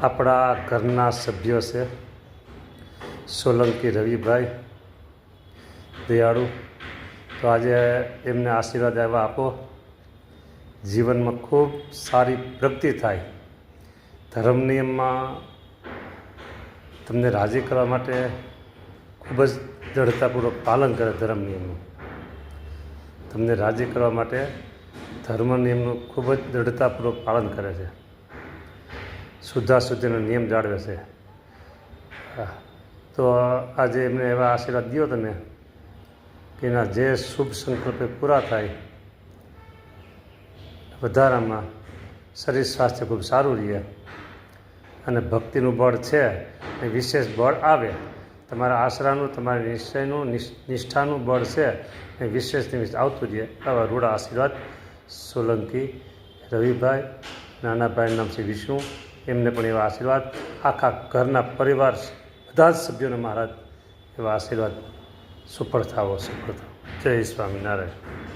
આપણા ઘરના સભ્યો છે સોલંકી રવિભાઈ દયાળુ. તો આજે એમને આશીર્વાદ એવા આપો, જીવનમાં ખૂબ સારી પ્રગતિ થાય, ધર્મ નિયમમાં તમને રાજી કરવા માટે ખૂબ જ દૃઢતાપૂર્વક પાલન કરે. ધર્મ નિયમનું તમને રાજી કરવા માટે ધર્મ નિયમનું ખૂબ જ દૃઢતાપૂર્વક પાલન કરે છે, શુદ્ધાશુદ્ધિનો નિયમ જાળવે છે. તો આજે એમને એવા આશીર્વાદ દો તમે કે એના જે શુભ સંકલ્પે પૂરા થાય, વધારામાં શરીર સ્વાસ્થ્ય ખૂબ સારું રહે અને ભક્તિનું બળ છે એ વિશેષ બળ આવે. તમારા આશરાનું, તમારા નિશ્ચયનું, નિષ્ઠાનું બળ છે એ વિશેષ આવતું રહે. આવા રૂડા આશીર્વાદ સોલંકી રવિભાઈ, નાના ભાઈનું નામ છે વિષ્ણુ, એમને પણ એવા આશીર્વાદ, આખા ઘરના પરિવાર બધા જ સભ્યોને મહારાજ એવા આશીર્વાદ સુફળ થાવો. જય સ્વામિનારાયણ.